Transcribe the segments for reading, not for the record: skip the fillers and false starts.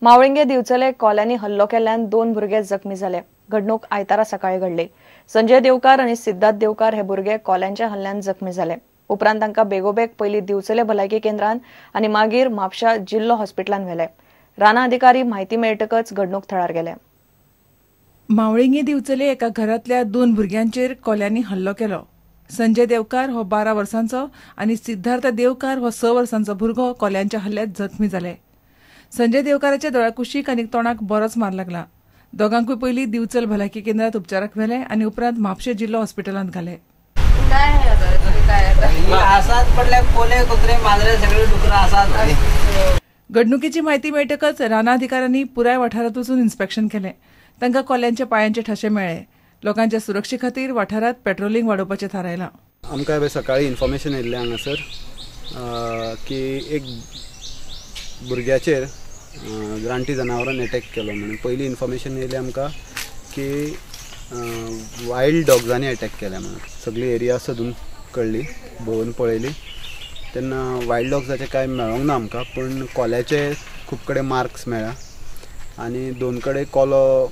मावळिंगे दिवचले कोल्यांनी हल्लो केल्ल्यान 2 भुरगे जखमी झाले। घडणूक आयतारा सकाळी घडली। संजय देवकार आणि सिद्धार्थ देवकार हे भुरगे कोल्यांच्या हल्ल्यान जखमी झाले। उपरांत तांकां बेगोबेग पयली दिवचले भलायकी केंद्रान आणि मागीर म्हापशा जिल्लो हॉस्पिटलान व्हेले। राना अधिकारी माहिती मेळटकच घडणूक थळार गेले। मावळिंगे दिवचले एका घरातल्या 2 भुरग्यांचेर कोल्यांनी हल्लो केलो। संजय देवकार हो 12 वर्सांचो आणि सिद्धार्थ देवकार हो 6 वर्सांचो भुरगो कोल्यांच्या हल्ल्यात जखमी जाले। संजय देवकाराच्या दोळ्याकुशीक आनी तोंडाक बरोच मार लागला। दोगांकूय पयली दिवचल भलायकी केंद्रात उपचाराक व्हेले आणि उपरांत म्हापशे जिल्लो हॉस्पिटलांत घाले। घडणुकीची माहिती मेळटकच राना अधिकाऱ्यांनी पुराय वाठारांत वचून इन्स्पेक्शन केलें। तांकां कोल्यांच्या पांयांचे ठसे मेळ्ळे। लोकांच्या सुरक्षे खातीर वाठारांत पेट्रोलिंग वाडोवपाचें थारायलां। आमकां सकाळी इन्फॉर्मेशन येयल्लें हांगासर की एक भुरग्याचेर ग्रांटी जनावरान अटॅक केलो म्हणून पयली इन्फॉर्मेशन येयली आमकां की वायल्ड डॉग्सांनी अटॅक केल्या म्हणून सगळी एरिया सोदून कळ्ळी, भोंवून पळयली तेन्ना वायल्ड डॉग्साचें कांय मेळोंक ना आमकां, पूण कोल्याचे खूब कडेन मार्क्स मेळ्ळा आनी 2 कडेन कोलो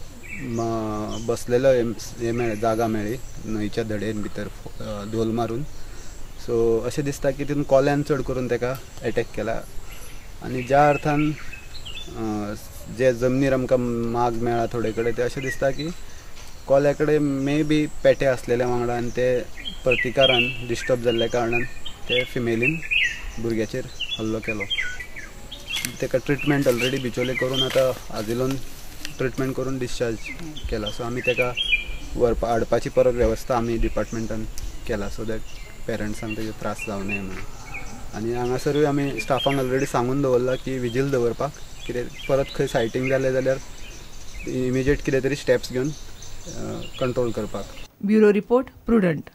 बसलेलो हे मेळ्ळें, जागा मेळ्ळी न्हंयच्या धडेन भितर धोल मारून। सो अशें दिसता की तितून कोल्यान चड करून ताका अटॅक केला आनी ज्या अर्थान जे जमनीर आमकां माग मेळ्ळा थोडे कडेन ते अशें दिसता की कोल्या कडेन मे बी पेटे आसलेले वांगडा आनी ते प्रतिकारान डिस्टर्ब जाल्ल्या कारणान ते फिमेलीन भुरग्याचेर हल्लो केलो। ताका ट्रिटमेंट ऑलरेडी बिचोले करून आतां आजिलोन ट्रिटमेंट करून डिस्चार्ज केला। सो आमी ताका हाडपाची परत वेवस्था आमी डिपार्टमेंटान केला सो दॅट पेरंट्सांक तेजो त्रास जावं न्हय म्हणून। आनी हांगासरूय आमी स्टाफांक ऑलरेडी सांगून दवरला की विजील दवरपाक, कितें परत खंय सायटींग जालें जाल्यार इमिजिएट कितें तरी स्टेप्स घेवन कंट्रोल करपाक। Bureau report Prudent.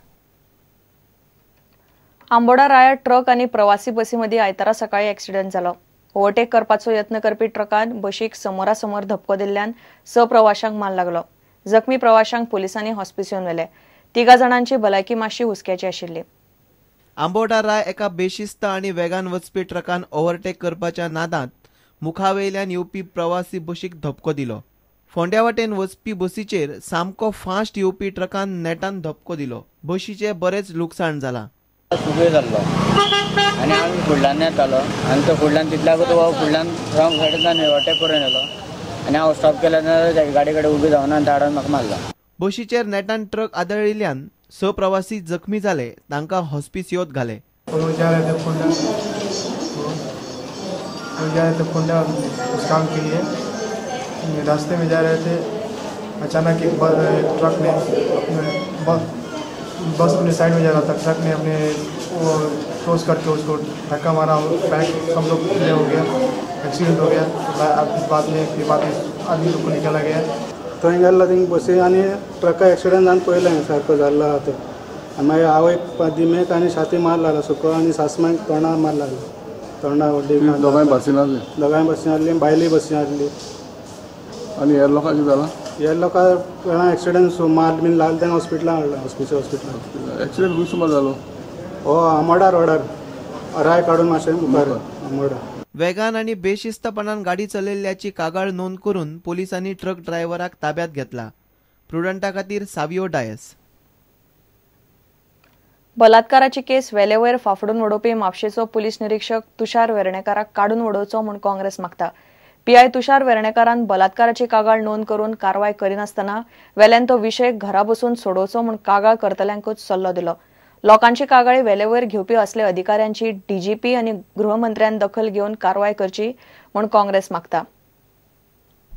आंबोडा राया ट्रक आणि प्रवासी बसी मदीं आयतारा सकाळी एक्सिडंट जालो। ओव्हरटेक करपाचो यत्न करपी ट्रकान बशीक समोरासमोर धपको दिल्ल्यान 6 प्रवाशांक मार लागलो। जखमी प्रवाशांक पुलिसांनी हॉस्पिटलांत व्हेले। 3 जाणांची भलायकी मातशी हुस्क्याची आशिल्ली। आंबोडा राय एका बेशिस्त आनी वेगान वचपी ट्रकान ओव्हरटेक करपाच्या नादांत मुखावेल्यान येवपी प्रवासी बशीक धपको दिलो। फोंड्या वाटेन वचपी बसीचेर सामको फास्ट येवपी ट्रकान नेटान धपको दिलो। बशीचे बरेच लुकसाण जाला। सुबे जाल्लो आनी आमी फुडल्यान येतालो आनी तो फुडल्यान तितल्याकूच हो फुडल्यान रॉंग सायडींतल्यान ओवरटेक करून येलो आनी हांव स्टॉप केल्या तेन्ना गाडी कडेन उबी जावन आनी ताडून म्हाका मारलो। बशीचेर नेटान ट्रक आदळिल्ल्यान 6 प्रवासी जखमी जाले, तांकां हॉस्पिसियोत घाले। काम के लिए रास्ते में जा रहे थे, अचानक एक ट्रक ने बस अपने साइड में जा रहा था, ट्रक ने अपने वो क्रॉस करके उसको धक्का मारा, बैक सब लोग प्ले हो गया, एक्सीडेंट हो गया। बाद में आदमी लोग को निकाला गया। थंय गेल्लो थिंग बसी आनी ट्रका एक्सिडेंट जावन पळयलें सारको जाल्लो आहा तो आनी मागीर हांव एक दिमेक आनी छाती मार लागलो सकयल आनी सासमाक तोंडार मार लागलो। तोंडा वड्डीक दोगांय बसीन आसली, दोगांय बसीन आसली, बायली बसीन आसली। आनी हे लोकांक कितें जालां? हे लोकांक एक्सिडेंट मार बीन लागलो तेन्ना हॉस्पिटलान हाडला, हॉस्पिटलान। एक्सिडेंट खूंय सुमार जालो? हो आमोडा रोडार राय काडून मातशें मुखार आमोडा। वेगान आनी बेशिस्तपणान गाडी चलयल्ल्याची कागाळ नोंद करून पोलिसांनी ट्रक ड्रायव्हराक ताब्यात घेतला। प्रुडंटा खातीर सावियो डायस। बलात्काराची केस वेलेवयर फाफडून उडोवपी म्हापशेचो पुलीस निरीक्षक तुषार वेर्णेकाराक काडून उडोवचो म्हूण काँग्रेस मागता। पीआय तुषार वेर्णेकारान बलात्काराची कागाळ नोंद करून कारवाय करिनासतना वेल्यान तो विशय घरा बसून सोडोवचो म्हूण कागाळ करतल्यांकूच सल्लो दिलो। लोकांची कागाळी वेलेवयर घेवपी असले अधिकाऱ्यांची डीजीपी आणि गृहमंत्र्यान दखल घेवन कारवाय करची म्हूण काँग्रेस मागता।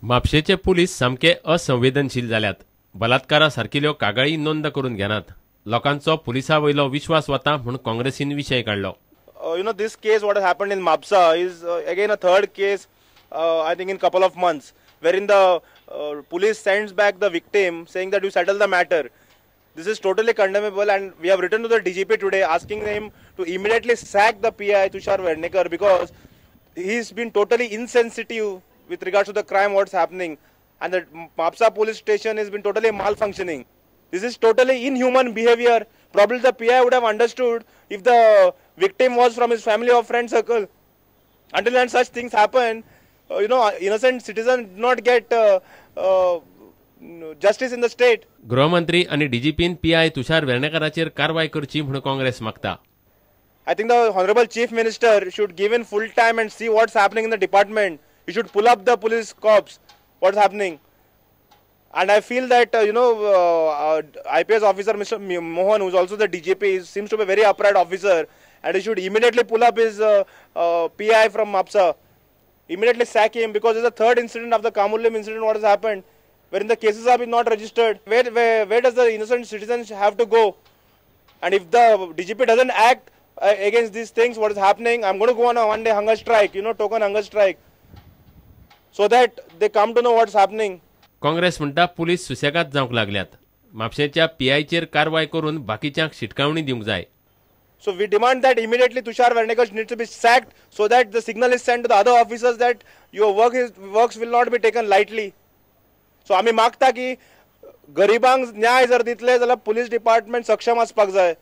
म्हापशेचे पुलीस सामके असंवेदनशील जाल्यात। बलात्कारा सारकिल्यो कागाळी नोंद करून घेनात। लोकांचो पुलिसा वयलो विश्वास वता म्हूण काँग्रेसीन विशय काडलो। This case what has happened in Mapsa is again a third case I think in couple of months wherein the police sends back the victim saying that you settle the matter. This is totally condemnable and we have written to the DGP today asking him to immediately sack the PI Tushar Wernekar because he's been totally insensitive with regards to the crime what's happening and the Mapsa police station has been totally malfunctioning. This is totally inhuman behavior. Probably the PI would have understood if the victim was from his family or friend circle. Until then such things happen, innocent citizen did not get justice in the state. गृहमंत्री आणि DIGIPIN PI तुषार वेर्णेकाराचेर कारवाय करची म्हणून काँग्रेस मागता. I think the Honorable Chief Minister should give in full time and see what's happening in the department. He should pull up the police corps, what's happening. And I feel that, IPS officer Mr. Mohan, who's also the DGP, seems to be a very upright officer. And he should immediately pull up his PI from MAPSA. Immediately sack him, because it's the third incident of the Kamullim incident what has happened, wherein the cases have been not registered. Where does the innocent citizens have to go? And if the DGP doesn't act against these things, what is happening, I'm going to go on a one-day hunger strike, token hunger strike, so that they come to know what's happening. Congress म्हणटा police सुसेगाद जावंक लागल्यात. म्हापशेच्या पीआयचेर कारवाय करून बाकीच्यांक शिटकावणी दिवंक जाय. So we demand that immediately Tushar Wernekar needs to be sacked, so that the signal is sent to the other officers that your works will not be taken lightly. So आम्ही मागता की गरिबांक न्याय जर दितले जाल्यार पुलीस डिपार्टमेंट सक्षम आसपाक जाय.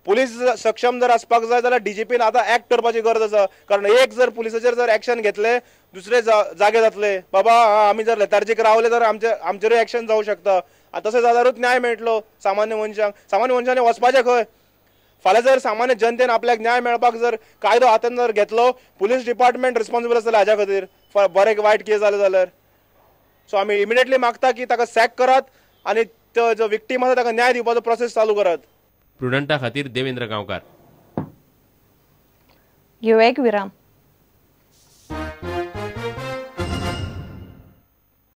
पुलीस सक्षम जर आसपाक जाय जाल्यार डीजीपीन आतां ऍक्ट करपाची गरज आसा. कारण एक जर पुलिसाचेर जर ऍक्शन घेतले, दुसरे जागे जातले. बाबा आमी जर लेथार्जीक रावले तर आमचेरूय ऍक्शन जावं शकता. तशें जाल्यारूच न्याय मेळटलो सामान्य मनशांनी वचपाचें खंय. फाल्यां जर सामान्य जनतेन आपल्याक न्याय मेळपाक जर कायदो हातान जर घेतलो, पुलीस डिपार्टमेंट रिस्पॉन्सिबल आसतलें हाज्या खातीर. बरें वायट केस जालें जाल्यार. सो आमी इमिडिएटली मागता की ताका सॅक करात आनी तो जो विक्टीम आसा ताका न्याय दिवपाचो प्रोसेस चालू करात. प्रुडंटा खातीर देवेंद्र गांवकार. घेऊया एक विराम.